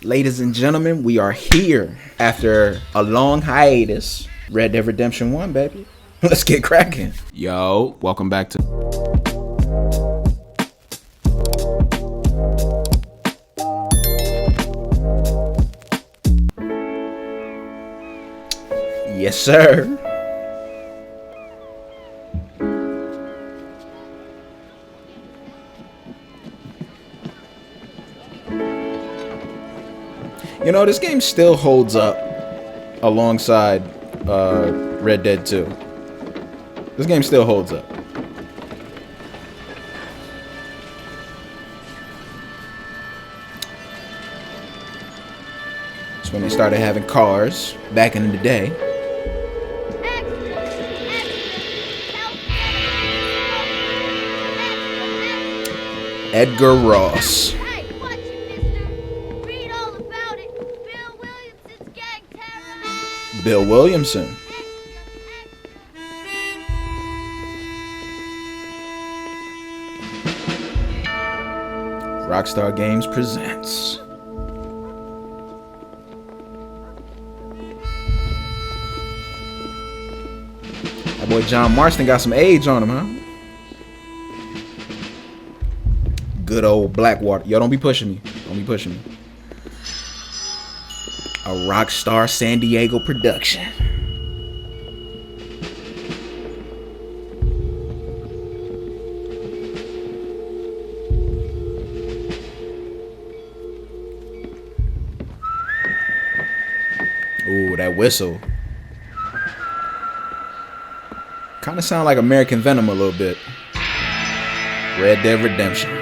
Ladies and gentlemen, we are here after a long hiatus. Red Dead Redemption 1, baby. Let's get cracking. Yo, welcome back to... Yes, sir. You know, this game still holds up alongside Red Dead 2. This game still holds up. It's when they started having cars back in the day. Edgar Ross. Bill Williamson. Rockstar Games presents. That boy John Marston got some age on him, huh? Good old Blackwater. Yo, don't be pushing me. Don't be pushing me. A Rockstar San Diego production. Ooh, that whistle. Kind of sound like American Venom a little bit. Red Dead Redemption.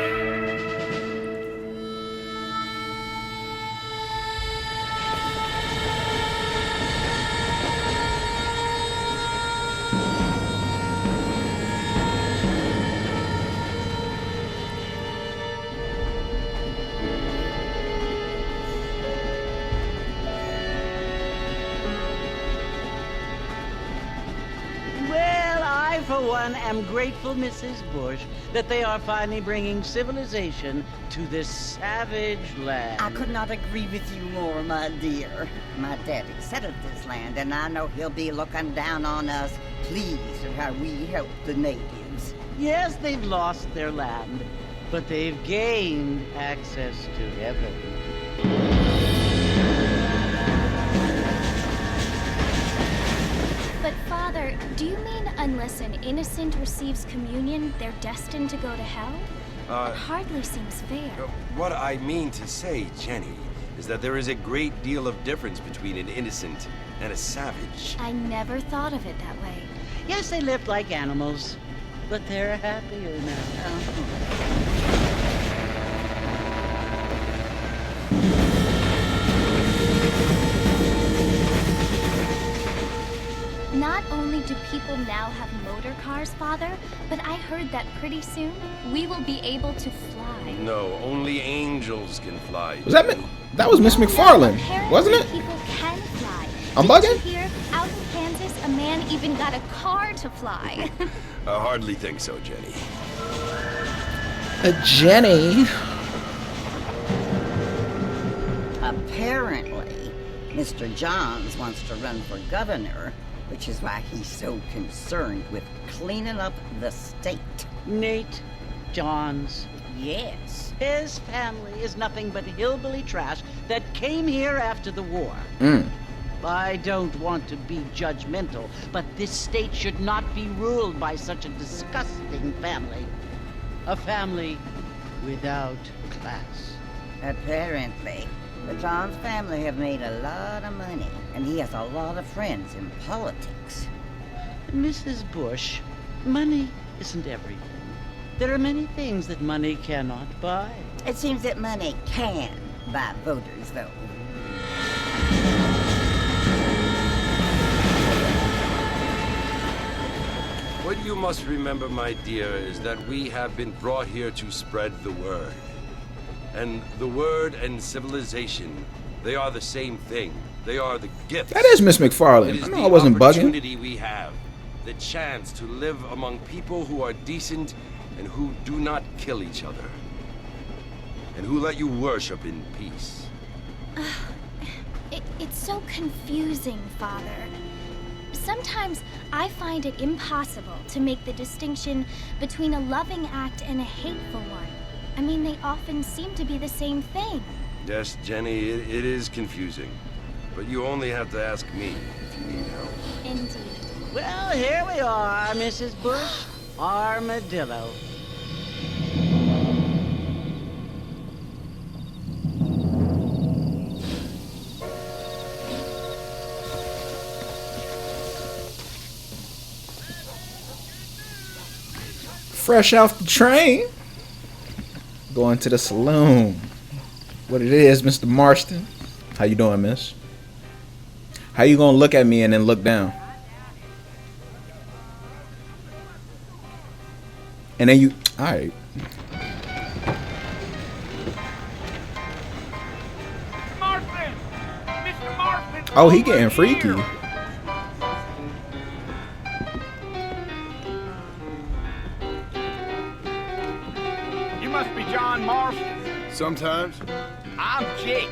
For one, am grateful, Mrs. Bush, that they are finally bringing civilization to this savage land. I could not agree with you more, my dear. My daddy settled this land, and I know he'll be looking down on us, pleased at how we help the natives. Yes, they've lost their land, but they've gained access to heaven. But Father, do you mean unless an innocent receives communion, they're destined to go to hell? It hardly seems fair. What I mean to say, Jenny, is that there is a great deal of difference between an innocent and a savage. I never thought of it that way. Yes, they lived like animals, but they're happier now. Not only do people now have motor cars, Father, but I heard that pretty soon we will be able to fly. No, only angels can fly. Was that was Miss McFarlane, wasn't it? People can fly. I'm bugging? Did you hear? Out in Kansas, a man even got a car to fly. I hardly think so, Jenny. Jenny. Apparently, Mr. Johns wants to run for governor, which is why he's so concerned with cleaning up the state. Nate Johns. Yes. His family is nothing but hillbilly trash that came here after the war. I don't want to be judgmental, but this state should not be ruled by such a disgusting family. A family without class. Apparently. The Johns family have made a lot of money, and he has a lot of friends in politics. Mrs. Bush, money isn't everything. There are many things that money cannot buy. It seems that money can buy voters, though. What you must remember, my dear, is that we have been brought here to spread the word. And the word and civilization, they are the same thing. They are the gifts. That is Miss McFarlane. I know I wasn't bugging. The opportunity we have, the chance to live among people who are decent and who do not kill each other, and who let you worship in peace. so confusing, Father. Sometimes I find it impossible to make the distinction between a loving act and a hateful one. I mean, they often seem to be the same thing. Yes, Jenny, it is confusing. But you only have to ask me if you need help. Indeed. Well, here we are, Mrs. Bush. Armadillo. Fresh off the train. Going to the saloon. What it is, Mr. Marston? How you doing, miss? How you gonna look at me and then look down? And then you, alright. Marston! Mr. Marston! Oh, he getting freaky. You must be John Marston. Sometimes. I'm Jake.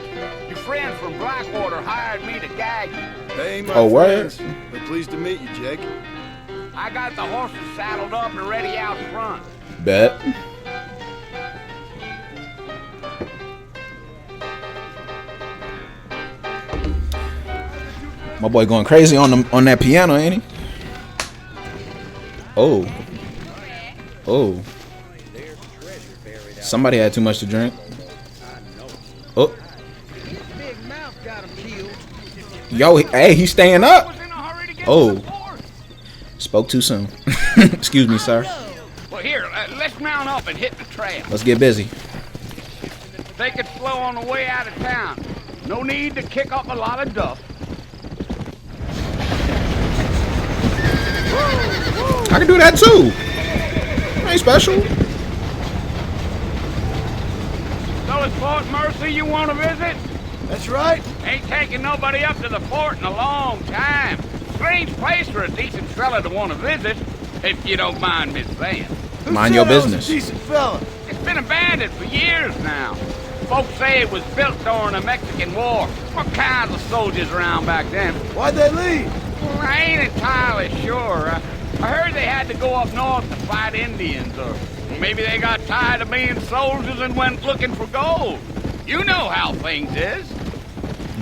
Your friends from Blackwater hired me to gag you. They ain't my Oh, word? friends. But pleased to meet you, Jake. I got the horses saddled up and ready out front. Bet. My boy going crazy on that piano, ain't he? Oh. Oh. Somebody had too much to drink. Oh. Yo, hey, he's staying up. Was in a hurry to get Oh. to the fort. Spoke too soon. Excuse me, sir. Well, here, let's mount up and hit the trail. Let's get busy. Take it slow on the way out of town. No need to kick up a lot of dust. I can do that too. Ain't special. So it's Fort Mercy you want to visit? That's right. Ain't taking nobody up to the fort in a long time. Strange place for a decent fella to want to visit, if you don't mind me saying. Who Mind said your I was business. a decent fella. It's been abandoned for years now. Folks say it was built during the Mexican War. What kinds of soldiers around back then? Why'd they leave? Well, I ain't entirely sure. I heard they had to go up north to fight Indians, or maybe they got tired of being soldiers and went looking for gold. You know how things is.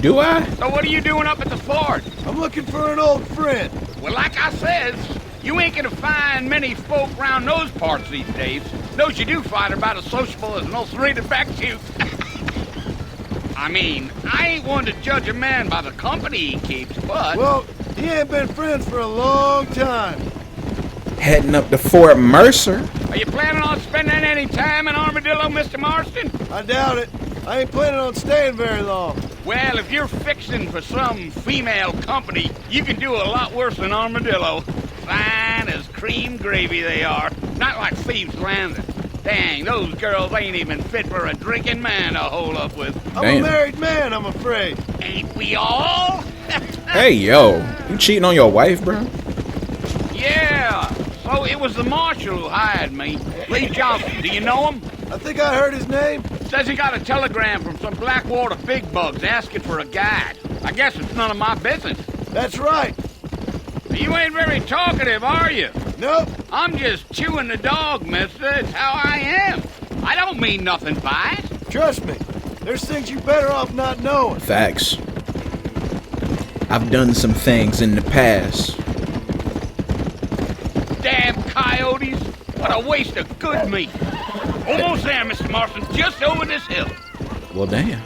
Do I? So what are you doing up at the fort? I'm looking for an old friend. Well, like I says, you ain't gonna find many folk around those parts these days. Those you do find are about as sociable as an ulcerated back tooth. I mean, I ain't one to judge a man by the company he keeps, but... Well, he ain't been friends for a long time. Heading up to Fort Mercer. Are you planning on spending any time in Armadillo, Mr. Marston? I doubt it. I ain't planning on staying very long. Well, if you're fixing for some female company, you can do a lot worse than Armadillo. Fine as cream gravy they are. Not like Thieves' Landing. Dang, those girls ain't even fit for a drinking man to hole up with. I'm Damn. a married man, I'm afraid. Ain't we all? Hey, yo. You cheating on your wife, bro? Yeah. So it was the marshal who hired me. Lee Johnson, do you know him? I think I heard his name. Says he got a telegram from some Blackwater big bugs asking for a guide. I guess it's none of my business. That's right. You ain't very talkative, are you? Nope. I'm just chewing the dog, mister. It's how I am. I don't mean nothing by it. Trust me. There's things you better off not knowing. Facts. I've done some things in the past. Damn coyotes. What a waste of good meat. Almost there, Mr. Marston. Just over this hill. Well, damn.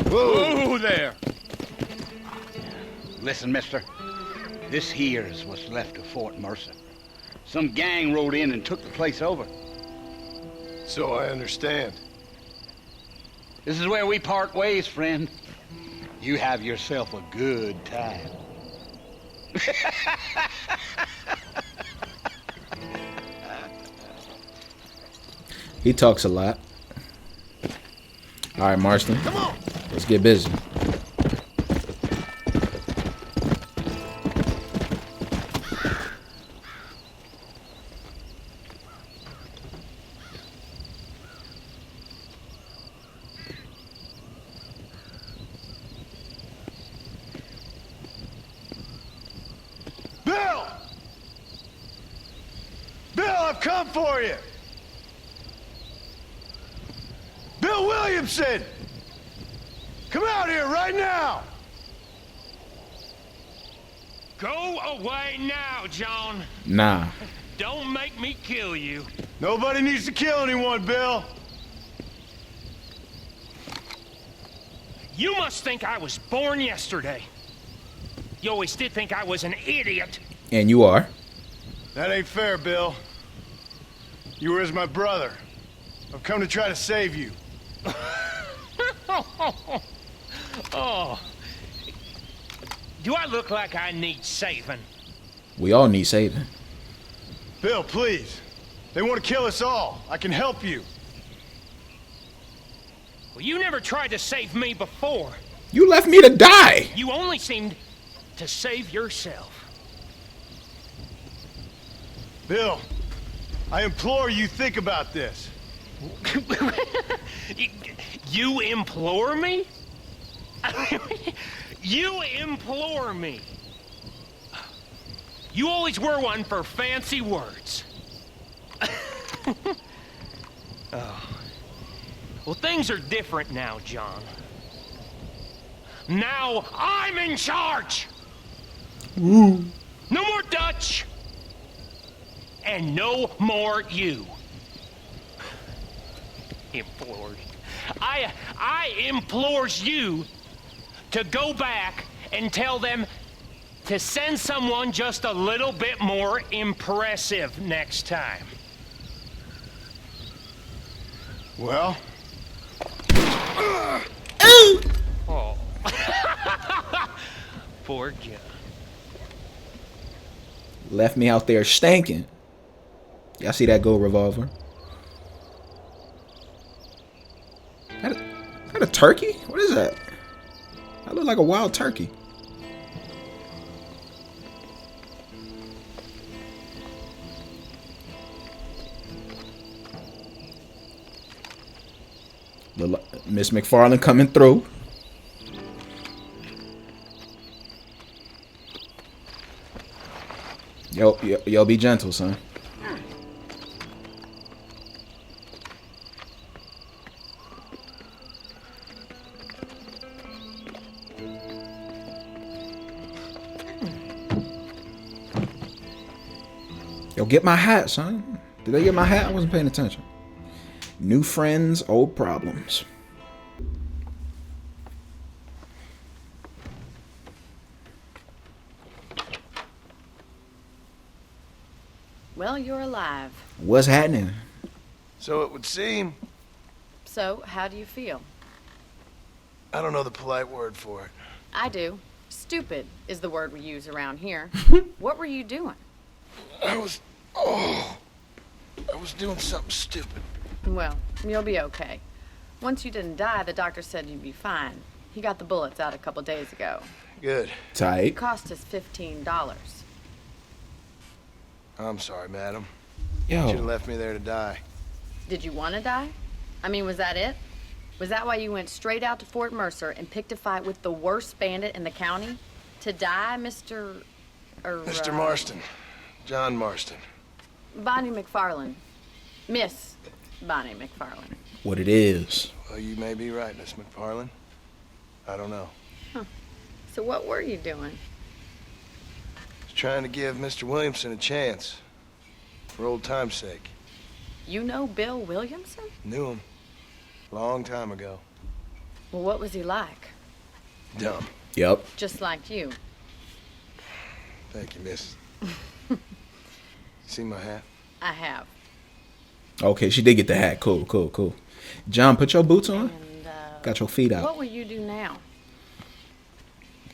Whoa there. Listen, mister. This here is what's left of Fort Mercer. Some gang rode in and took the place over. So I understand. This is where we part ways, friend. You have yourself a good time. He talks a lot. All right, Marston. Come on. Let's get busy. come for you. Bill Williamson! Come out here right now! Go away now, John. Nah. Don't make me kill you. Nobody needs to kill anyone, Bill. You must think I was born yesterday. You always did think I was an idiot. And you are. That ain't fair, Bill. You were as my brother. I've come to try to save you. Oh. Do I look like I need saving? We all need saving. Bill, please. They want to kill us all. I can help you. Well, you never tried to save me before. You left me to die. You only seemed to save yourself. Bill, I implore you think about this. You implore me? You implore me. You always were one for fancy words. Oh. Well, things are different now, John. Now I'm in charge. Ooh. No more Dutch. And no more you. Implores. I implores you to go back and tell them to send someone just a little bit more impressive next time. Well? Oh. Poor John. Left me out there stinking. Y'all see that gold revolver? Is that a turkey? What is that? That look like a wild turkey. Miss McFarlane coming through. Yo, be gentle, son. Yo, get my hat, son. Did they get my hat? I wasn't paying attention. New friends, old problems. Well, you're alive. What's happening? So it would seem. So, how do you feel? I don't know the polite word for it. I do. Stupid is the word we use around here. What were you doing? I was doing something stupid. Well, you'll be okay. Once you didn't die, the doctor said you'd be fine. He got the bullets out a couple days ago. Good. It Tight. cost us $15. I'm sorry, madam. You should have Yo, left me there to die. Did you want to die? I mean, was that it? Was that why you went straight out to Fort Mercer and picked a fight with the worst bandit in the county? To die, Mr. Mr. Marston. John Marston. Bonnie McFarlane. Miss Bonnie McFarlane. what it is. Well, you may be right, Miss McFarlane. I don't know. So what were you doing? I was trying to give Mr. Williamson a chance. For old time's sake. You know Bill Williamson? Knew him. Long time ago. Well, what was he like? Dumb. Yep. Just like you. Thank you, miss. See my hat? I have. Okay, she did get the hat. Cool, cool, cool. John, put your boots on. And, Got your feet out. what will you do now?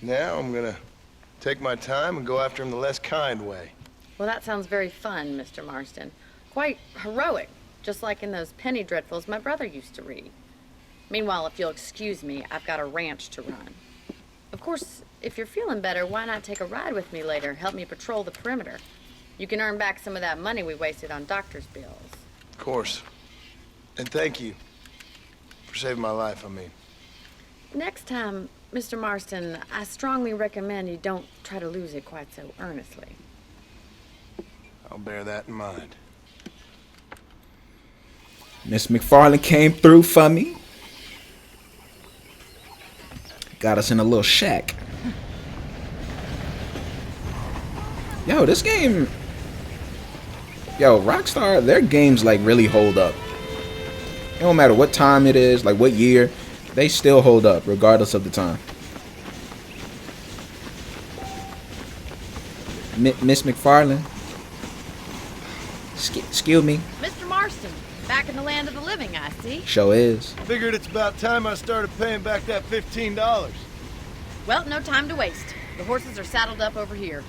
Now I'm gonna take my time and go after him the less kind way. Well, that sounds very fun, Mr. Marston. Quite heroic, just like in those penny dreadfuls my brother used to read. Meanwhile, if you'll excuse me, I've got a ranch to run. Of course, if you're feeling better, why not take a ride with me later? Help me patrol the perimeter. You can earn back some of that money we wasted on doctor's bills. Of course. And thank you. For saving my life, I mean. Next time, Mr. Marston, I strongly recommend you don't try to lose it quite so earnestly. I'll bear that in mind. Miss McFarlane came through for me. Got us in a little shack. Yo, this game... Yo, Rockstar, their games, like, really hold up. It don't matter what time it is, like, what year. They still hold up, regardless of the time. Miss McFarlane? Excuse me? Mr. Marston, back in the land of the living, I see. Show is. Figured it's about time I started paying back that $15. Well, no time to waste. The horses are saddled up over here.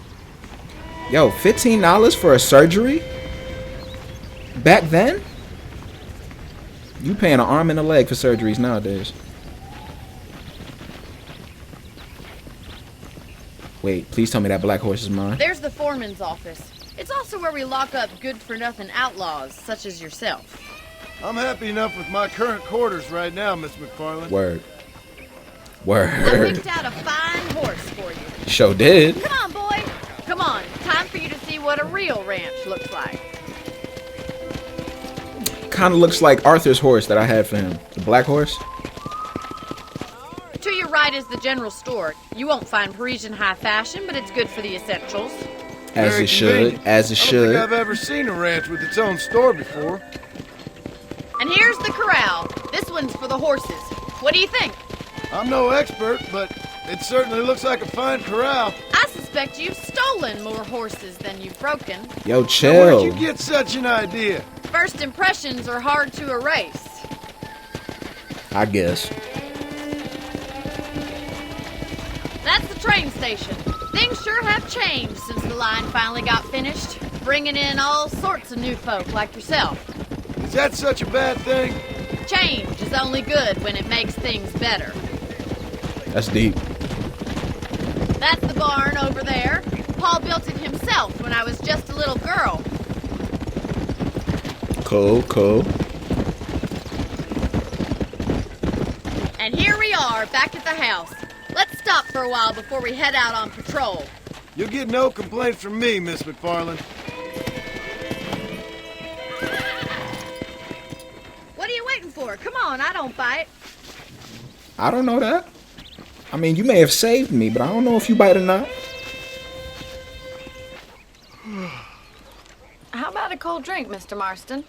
Yo, $15 for a surgery? Back then? You paying an arm and a leg for surgeries nowadays. Wait, please tell me that black horse is mine. There's the foreman's office. It's also where we lock up good-for-nothing outlaws, such as yourself. I'm happy enough with my current quarters right now, Miss McFarlane. Word. I Word. picked out a fine horse for you. Sure did. Come on, boy. Come on. Time for you to see what a real ranch looks like. Kind of looks like Arthur's horse that I had for him. The black horse. To your right is the general store. You won't find Parisian high fashion, but it's good for the essentials. As Very it should. convenient. As it I don't should. think I've ever seen a ranch with its own store before. And here's the corral. This one's for the horses. What do you think? I'm no expert, but it certainly looks like a fine corral. I suspect you've stolen more horses than you've broken. Yo, Now, chill. where'd you get such an idea? First impressions are hard to erase. I guess. That's the train station. Things sure have changed since the line finally got finished, bringing in all sorts of new folk like yourself. Is that such a bad thing? Change is only good when it makes things better. That's deep. That's the barn over there. Paul built it himself when I was just a little girl. Cool, cool. And here we are, back at the house. Let's stop for a while before we head out on patrol. You'll get no complaints from me, Miss McFarlane. What are you waiting for? Come on, I don't bite. I don't know that. I mean, you may have saved me, but I don't know if you bite or not. How about a cold drink, Mr. Marston?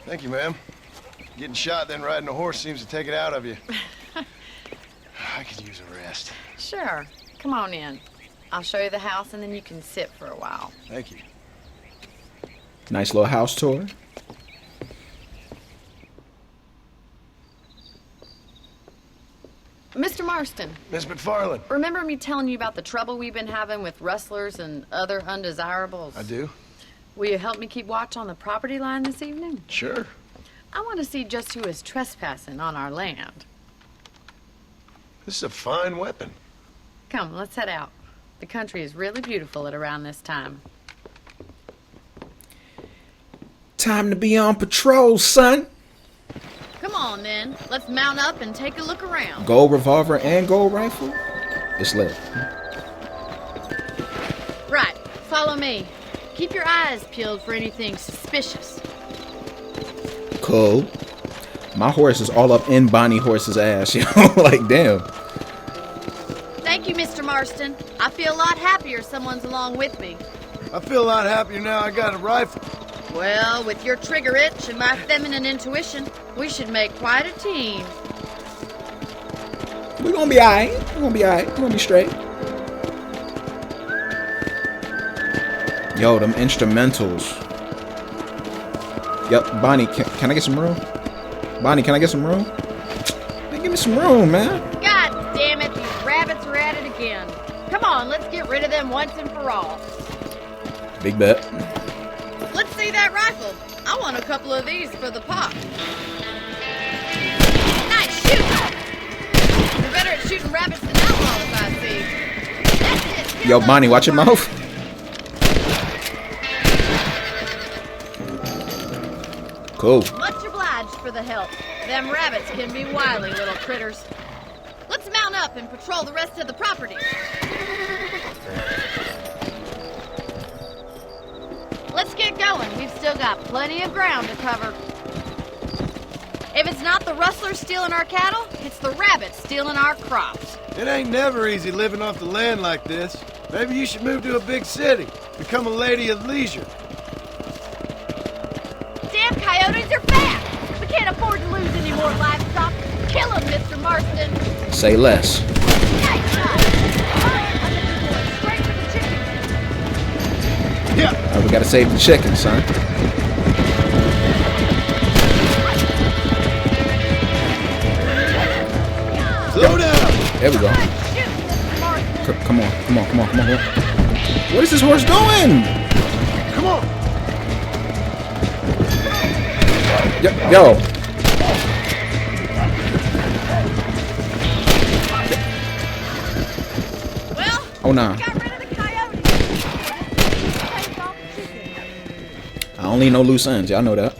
Thank you, ma'am. Getting shot, then riding a horse seems to take it out of you. I could use a rest. Sure. Come on in. I'll show you the house and then you can sit for a while. Thank you. Nice little house tour. Mr. Marston, Miss McFarlane. remember me telling you about the trouble we've been having with rustlers and other undesirables? I do? Will you help me keep watch on the property line this evening? Sure. I want to see just who is trespassing on our land. This is a fine weapon. Come, let's head out. The country is really beautiful at around this time. Time to be on patrol, son. Come on, then. Let's mount up and take a look around. Gold revolver and gold rifle. It's lit. Right. Follow me. Keep your eyes peeled for anything suspicious. Cool. My horse is all up in Bonnie Horse's ass, yo. Like, damn. Thank you, Mr. Marston. I feel a lot happier someone's along with me. I feel a lot happier now I got a rifle. Well, with your trigger itch and my feminine intuition, we should make quite a team. We're gonna be alright. We're gonna be alright. We're gonna be straight. Yo, them instrumentals. Yep, Bonnie, can I get some room? Bonnie, can I get some room? Hey, give me some room, man. God damn it, these rabbits are at it again. Come on, let's get rid of them once and for all. Big bet. Let's see that rifle. I want a couple of these for the pop. Nice shooting. You're better at shooting rabbits than outlaws, I see. That's it. Yo, Bonnie, watch your mouth. Cool. Much obliged for the help. Them rabbits can be wily little critters. Let's mount up and patrol the rest of the property. Let's get going. We've still got plenty of ground to cover. If it's not the rustlers stealing our cattle, it's the rabbits stealing our crops. It ain't never easy living off the land like this. Maybe you should move to a big city. Become a lady of leisure. Damn coyotes are back! We can't afford to lose any more livestock. Kill them, Mr. Marston. Say less. Nice shot. Straight for the chicken. Yeah. We gotta save the chicken, son. Slow down. There we go. Come on. What is this horse doing? Come on. Yo. Well, Oh, nah. got rid of the coyotes. I don't leave no loose ends. Y'all know that.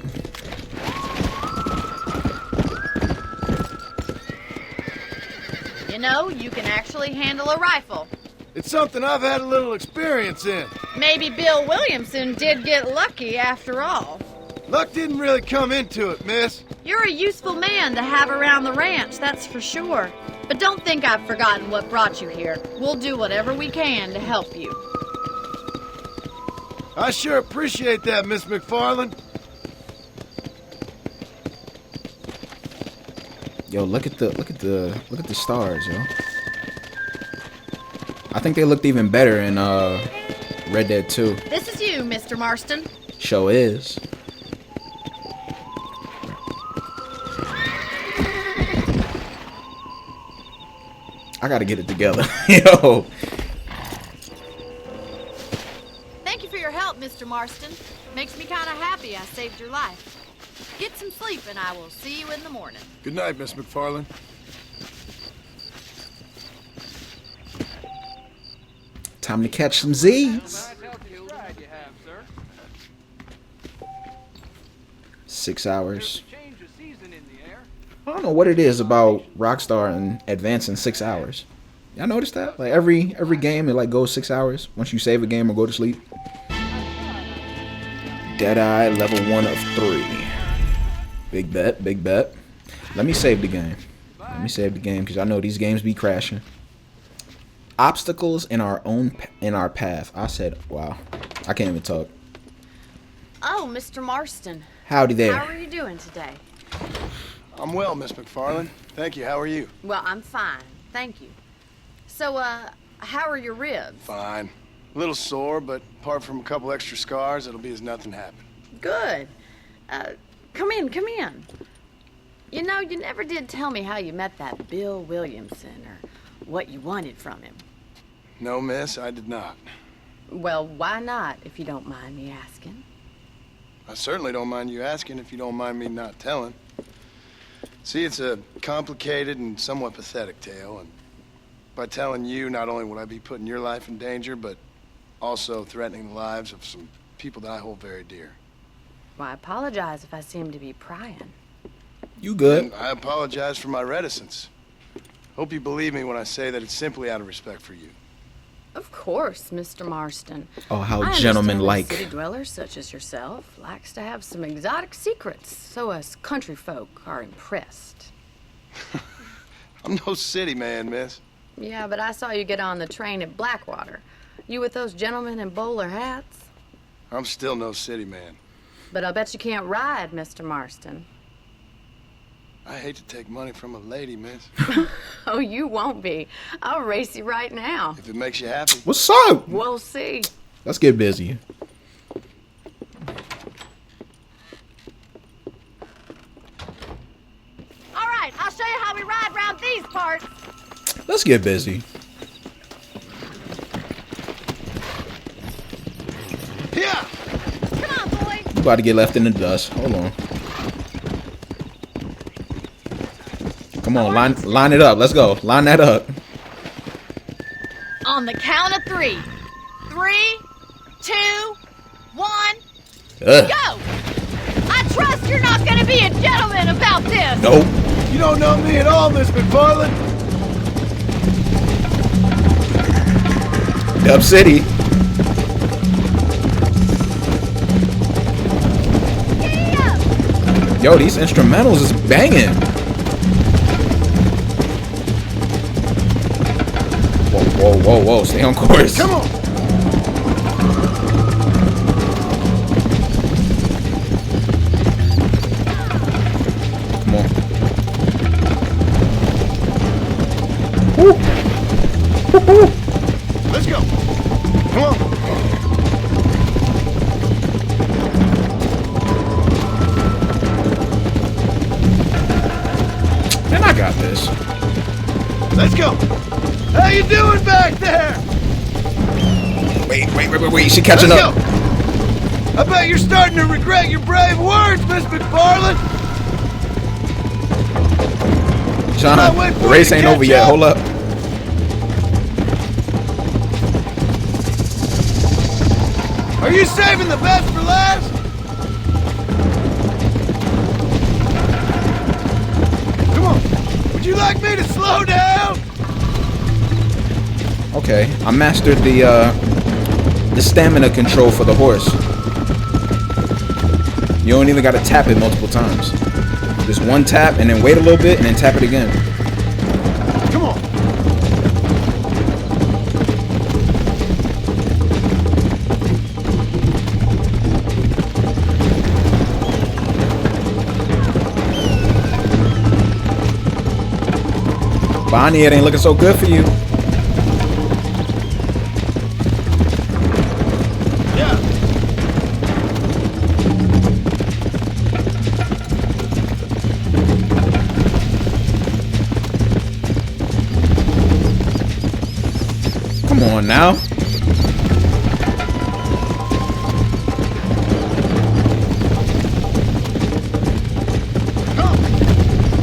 You know, you can actually handle a rifle. It's something I've had a little experience in. Maybe Bill Williamson did get lucky after all. Luck didn't really come into it, miss. You're a useful man to have around the ranch, that's for sure. But don't think I've forgotten what brought you here. We'll do whatever we can to help you. I sure appreciate that, Miss McFarland. Yo, look at the stars, yo. I think they looked even better in Red Dead 2. This is you, Mr. Marston. Show is. I gotta get it together. Yo. Thank you for your help, Mr. Marston. Makes me kind of happy I saved your life. Get some sleep and I will see you in the morning. Good night, Miss McFarland. Time to catch some Z's. 6 hours. I don't know what it is about Rockstar and advancing 6 hours. Y'all notice that? Like every game, it like goes 6 hours once you save a game or go to sleep. Deadeye level 1 of 3. Big bet, big bet. Let me save the game. Let me save the game because I know these games be crashing. Obstacles in our path. I said, wow. I can't even talk. Oh, Mr. Marston. Howdy there. How are you doing today? I'm well, Miss McFarland. Thank you. How are you? Well, I'm fine. Thank you. So, how are your ribs? Fine. A little sore, but apart from a couple extra scars, it'll be as nothing happened. Good. Come in. You know, you never did tell me how you met that Bill Williamson or what you wanted from him. No, miss, I did not. Well, why not, if you don't mind me asking? I certainly don't mind you asking if you don't mind me not telling. See, it's a complicated and somewhat pathetic tale, and by telling you, not only would I be putting your life in danger, but also threatening the lives of some people that I hold very dear. Well, I apologize if I seem to be prying. You good? And I apologize for my reticence. Hope you believe me when I say that it's simply out of respect for you. Of course, Mr. Marston. Oh, how I gentleman-like. understand that city dwellers such as yourself likes to have some exotic secrets, so us country folk are impressed. I'm no city man, miss. Yeah, but I saw you get on the train at Blackwater. You with those gentlemen in bowler hats? I'm still no city man. But I'll bet you can't ride, Mr. Marston. I hate to take money from a lady, miss. Oh, you won't be. I'll race you right now. If it makes you happy. What's up? We'll see. Let's get busy. All right, I'll show you how we ride around these parts. Let's get busy. Yeah! Come on, boy. You about to get left in the dust. Hold on. Come on, line it up. Let's go. Line that up. On the count of 3. 3, 2, 1, Ugh. go! I trust you're not gonna be a gentleman about this. Nope. You don't know me at all, Miss McFarland. Dub City. Giddy up! Yo, these instrumentals is banging. Whoa, whoa, whoa, whoa. Stay on course. Come on. Come on. Woo. Woo-hoo. Let's go. Come on. Man, I got this. Let's go. How you doing back there? Wait. She catching Let's up. go. I bet you're starting to regret your brave words, Miss McFarland. John, I'll wait for the you race to ain't catch over yet. up. Hold up. Are you saving the best for last? Come on. Would you like me to slow down? Okay, I mastered the stamina control for the horse. You don't even gotta tap it multiple times. Just one tap and then wait a little bit and then tap it again. Come on. Bonnie, it ain't looking so good for you. Yeah. Come on now.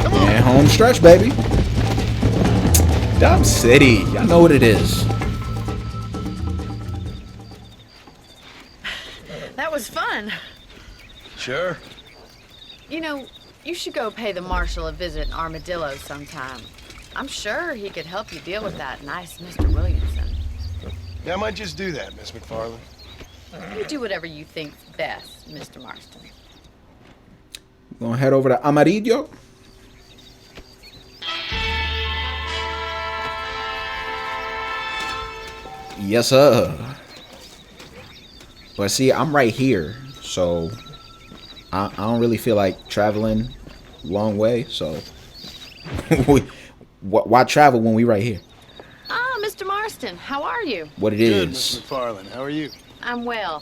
Come on. And home stretch, baby. Dub City. Y'all know what it is. That was fun. Sure. You know, you should go pay the marshal a visit in Armadillo sometime. I'm sure he could help you deal with that nice Mr. Williamson. Yeah, I might just do that, Miss McFarland. You do whatever you think's best, Mr. Marston. Gonna head over to Amarillo. Yes, sir. But see, I'm right here, so I don't really feel like traveling long way. So why travel when we right here? Ah, Mr. Marston, how are you? What it Good, Miss is? McFarland. How are you? I'm well.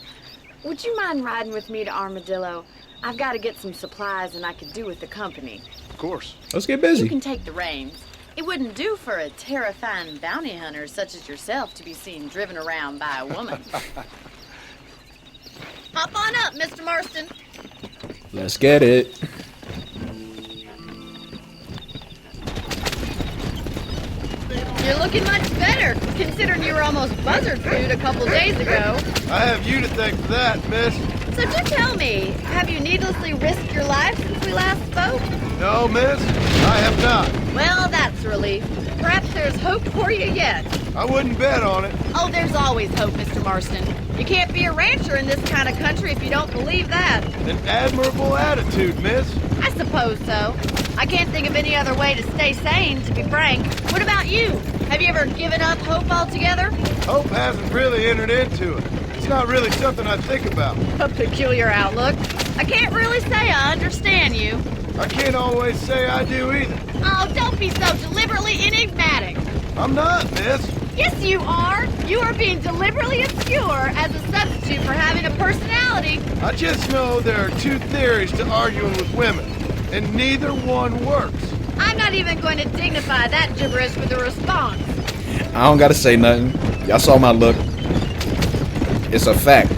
Would you mind riding with me to Armadillo? I've got to get some supplies and I could do with the company. Of course. Let's get You busy. can take the reins. It wouldn't do for a terrifying bounty hunter such as yourself to be seen driven around by a woman. Hop on up, Mr. Marston. Let's get it. You're looking much better, considering you were almost buzzard food a couple days ago. I have you to thank for that, miss. So do tell me, have you needlessly risked your life since we last spoke? No, miss, I have not. Well, that's a relief. Perhaps there's hope for you yet. I wouldn't bet on it. Oh, there's always hope, Mr. Marston. You can't be a rancher in this kind of country if you don't believe that. An admirable attitude, miss. I suppose so. I can't think of any other way to stay sane, to be frank. What about you? Have you ever given up hope altogether? Hope hasn't really entered into it. It's not really something I think about. A peculiar outlook. I can't really say I understand you. I can't always say I do either. Oh, don't be so deliberately enigmatic. I'm not, miss. Yes, you are. You are being deliberately obscure as a substitute for having a personality. I just know there are two theories to arguing with women, and neither one works. I'm not even going to dignify that gibberish with a response. I don't gotta say nothing. Y'all saw my look. It's a fact.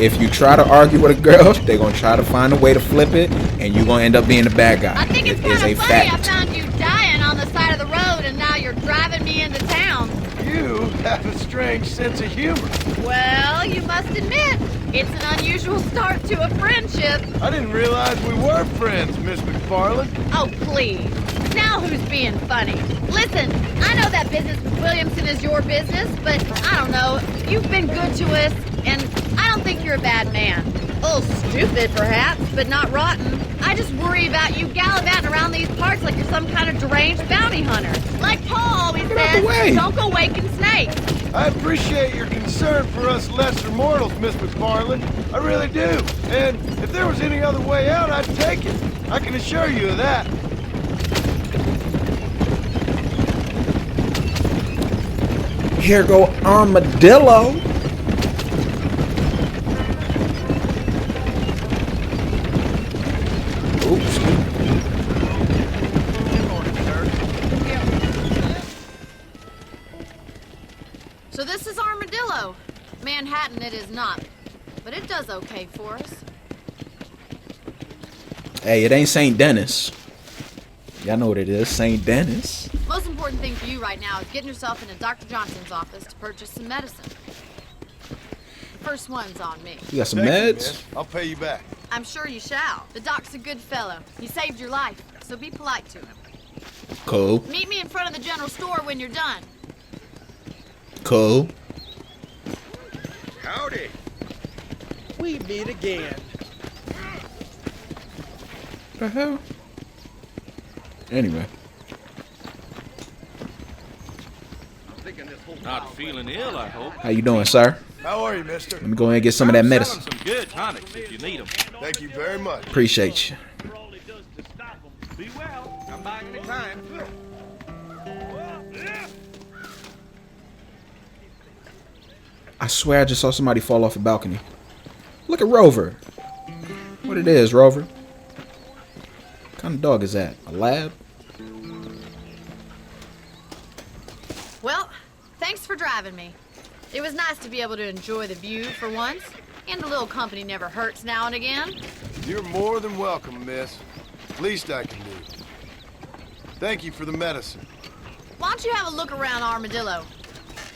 If you try to argue with a girl, they're gonna try to find a way to flip it, and you're gonna end up being the bad guy. I think it's It is kind a of funny I fact. found you dying on the side of the road and now you're driving me into town. You have a strange sense of humor. Well, you must admit, it's an unusual start to a friendship. I didn't realize we were friends, Miss McFarland. Oh, please. Now who's being funny? Listen, I know that business with Williamson is your business, but I don't know. You've been good to us, and I don't think you're a bad man. A little stupid, perhaps, but not rotten. I just worry about you gallivanting around these parts like you're some kind of deranged bounty hunter. Like Paul always Get out the says, way. don't go waking snakes. I appreciate your concern for us lesser mortals, Miss McFarland. I really do. And if there was any other way out, I'd take it. I can assure you of that. Here go Armadillo. Oops. So this is Armadillo. Manhattan it is not, but it does okay for us. Hey, it ain't St. Dennis. Y'all know what it is, St. Dennis. Most important thing for you right now is getting yourself into Dr. Johnson's office to purchase some medicine. The first one's on me. You got some Thank you, meds? miss. I'll pay you back. I'm sure you shall. The doc's a good fellow. He saved your life, so be polite to him. Cool. Meet me in front of the general store when you're done. Cool. Howdy. We meet again. What the hell? Anyway. Not feeling ill, I hope. How you doing, sir? How are you, mister? Let me go ahead and get some of that medicine. Selling some good tonics if you need them. Thank you very much. Appreciate you. Be well. Come back anytime. I swear I just saw somebody fall off a balcony. Look at Rover. What it is, Rover? What kind of dog is that? A lab? Well, thanks for driving me. It was nice to be able to enjoy the view for once, and a little company never hurts now and again. You're more than welcome, miss. Least I can do. Thank you for the medicine. Why don't you have a look around Armadillo?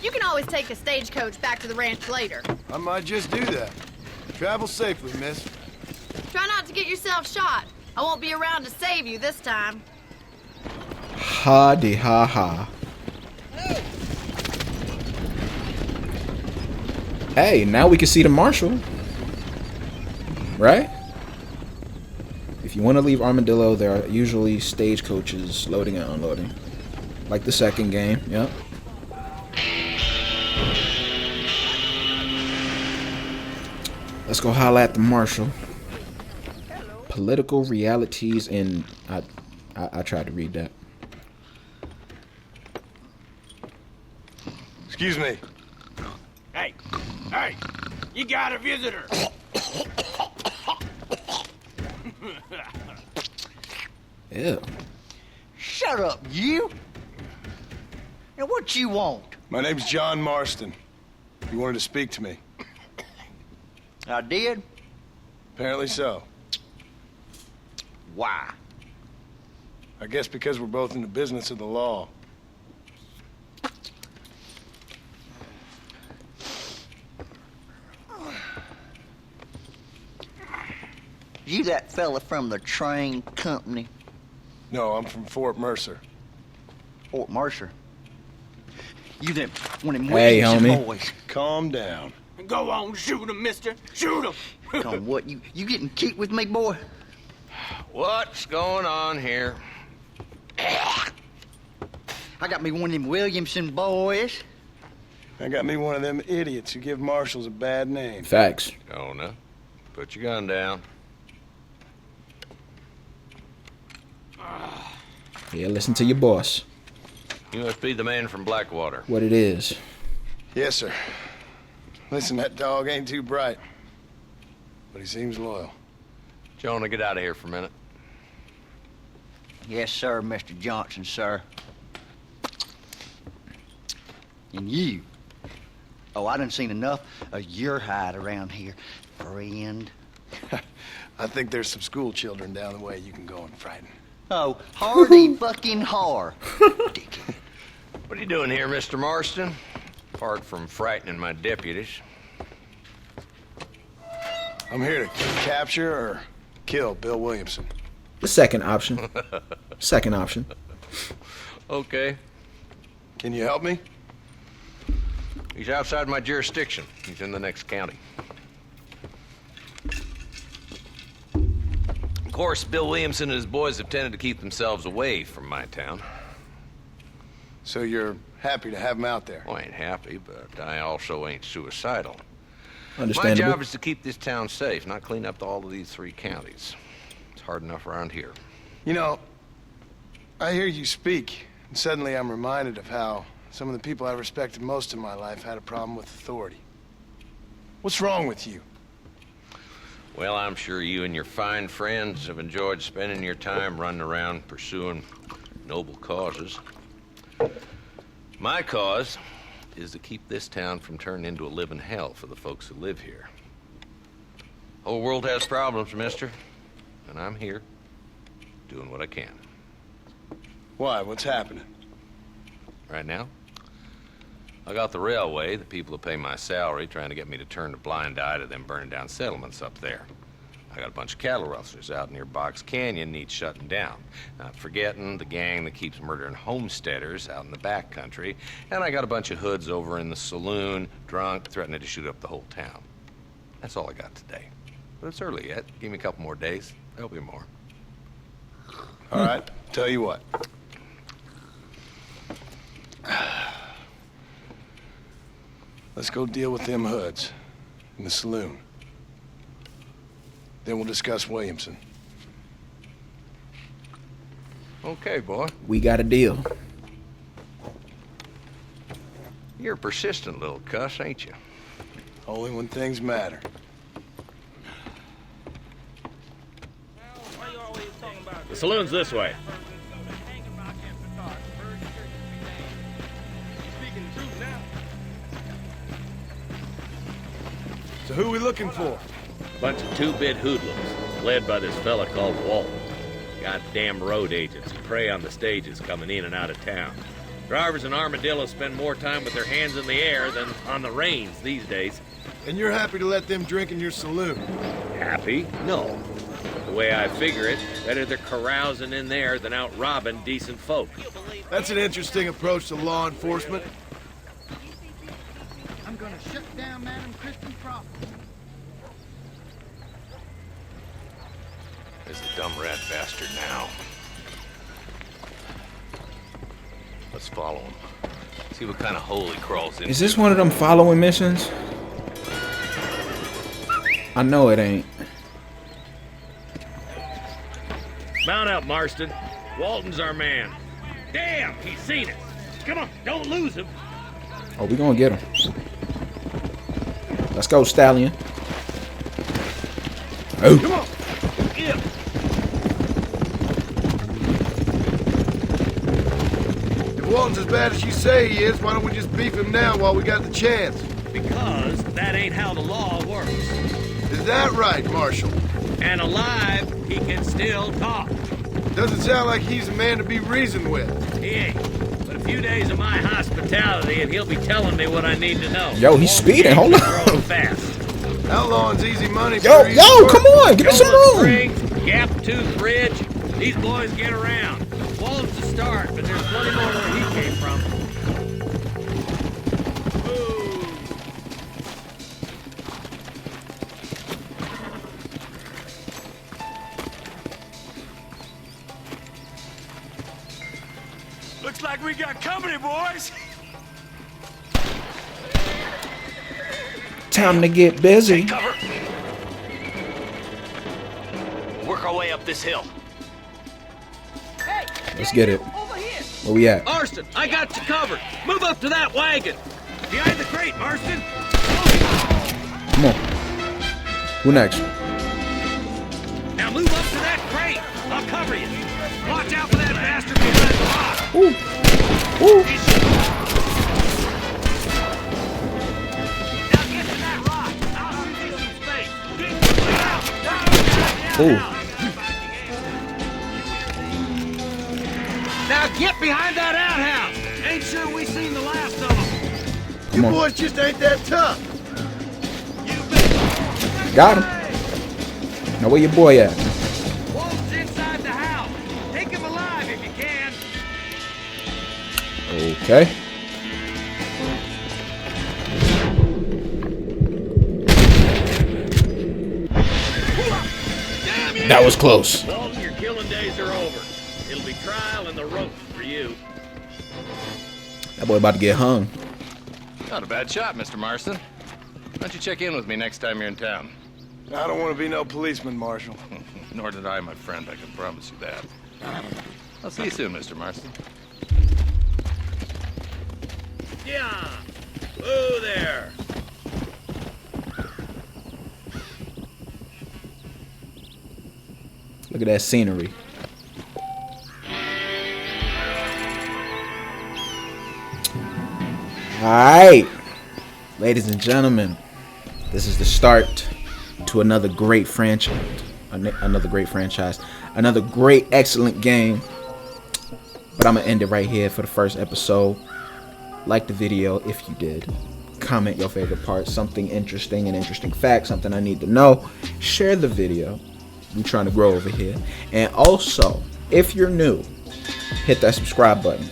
You can always take a stagecoach back to the ranch later. I might just do that. Travel safely, miss. Try not to get yourself shot. I won't be around to save you this time. Ha de ha ha. Hey, now we can see the marshal. Right? If you want to leave Armadillo, there are usually stagecoaches loading and unloading. Like the second game, yep. Let's go holla at the marshal. Political realities in... I tried to read that. Excuse me. Hey, you got a visitor. Ew. Shut up, you! Now what you want? My name's John Marston. You wanted to speak to me. I did? Apparently so. Why? I guess because we're both in the business of the law. You that fella from the train company? No, I'm from Fort Mercer. Fort Mercer? You them one of them Hey, Williamson homie. boys? Calm down. Go on, shoot him, mister. Shoot him. Come what? You getting kicked with me, boy? What's going on here? I got me one of them Williamson boys. I got me one of them idiots who give marshals a bad name. Facts. Jonah, put your gun down. Yeah, listen to your boss. You must be the man from Blackwater. What it is. Yes, sir. Listen, that dog ain't too bright, but he seems loyal. Jonah, get out of here for a minute. Yes, sir, Mr. Johnson, sir. And you. Oh, I done seen enough of your hide around here, friend. I think there's some school children down the way you can go and frighten. Oh, hardy fucking har. Dickhead. What are you doing here, Mr. Marston? Apart from frightening my deputies. I'm here to capture or kill Bill Williamson. The second option. Second option. Okay. Can you help me? He's outside my jurisdiction. He's in the next county. course, Bill Williamson and his boys have tended to keep themselves away from my town. So you're happy to have him out there? Well, I ain't happy, but I also ain't suicidal. Understandable. My job is to keep this town safe, not clean up all of these 3 counties. It's hard enough around here. You know, I hear you speak, and suddenly I'm reminded of how some of the people I respected most in my life had a problem with authority. What's wrong with you? Well, I'm sure you and your fine friends have enjoyed spending your time running around pursuing noble causes. My cause is to keep this town from turning into a living hell for the folks who live here. Whole world has problems, mister, and I'm here doing what I can. Why? What's happening? Right now, I got the railway, the people who pay my salary, trying to get me to turn a blind eye to them burning down settlements up there. I got a bunch of cattle rustlers out near Box Canyon needs shutting down. Not forgetting the gang that keeps murdering homesteaders out in the back country. And I got a bunch of hoods over in the saloon, drunk, threatening to shoot up the whole town. That's all I got today. But it's early yet. Give me a couple more days. There'll be more. All right, tell you what. Let's go deal with them hoods in the saloon. Then we'll discuss Williamson. Okay, boy. We got a deal. You're a persistent little cuss, ain't you? Only when things matter. The saloon's this way. So who are we looking for? Bunch of 2-bit hoodlums, led by this fella called Walton. Goddamn road agents who prey on the stages coming in and out of town. Drivers in Armadillo spend more time with their hands in the air than on the reins these days. And you're happy to let them drink in your saloon? Happy? No. The way I figure it, better they're carousing in there than out robbing decent folk. That's an interesting approach to law enforcement. I'm gonna shut down Madam Christian property. There's the dumb rat bastard now. Let's follow him. See what kind of hole he crawls into. Is this one of them following missions? I know it ain't. Mount up, Marston. Walton's our man. Damn, he's seen us. Come on, don't lose him. Oh, we gonna get him. Let's go, Stallion. Oh. Come on. Yeah. If Walton's as bad as you say he is, why don't we just beef him now while we got the chance? Because that ain't how the law works. Is that right, Marshal? And alive, he can still talk. Doesn't sound like he's a man to be reasoned with. He ain't. But a few days of my hospitality and he'll be telling me what I need to know. Yo, he's speeding. Hold on. Fast. Outlawing's easy money. Yo, come on. Give me some room. Springs, Gap Tooth Bridge. These boys get around. Walton's the start, but there's plenty more where he came from. Looks like we got company, boys. Time to get busy. Take cover. Work our way up this hill. Let's get it. Where we at? Marston, I got you covered. Move up to that wagon. Behind the crate, Marston. Come on. Who next? Now move up to that crate. I'll cover you. Watch out for that bastard behind the rock. Ooh. Ooh. Now get to that rock. I'll shoot you some space. Ooh. Now get behind that outhouse. Ain't sure we seen the last of them. You boys just ain't that tough. Got him. Now where your boy at? Walton's inside the house. Take him alive if you can. Okay. That was close. Walton, your killing days are over. It'll be trial and the ropes for you. That boy about to get hung. Not a bad shot, Mr. Marston. Why don't you check in with me next time you're in town? I don't want to be no policeman, Marshal. Nor did I, my friend. I can promise you that. I'll see you soon, Mr. Marston. Yeah. Whoa there. Look at that scenery. Alright, ladies and gentlemen, this is the start to another great franchise. Another great, excellent game. But I'm going to end it right here for the first episode. Like the video if you did. Comment your favorite part, something interesting, an interesting fact, something I need to know. Share the video. We're trying to grow over here. And also, if you're new, hit that subscribe button,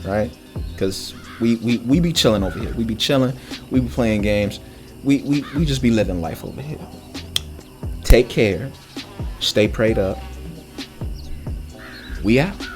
right? Because we be chilling over here. We be chilling. We be playing games. We just be living life over here. Take care. Stay prayed up. We out.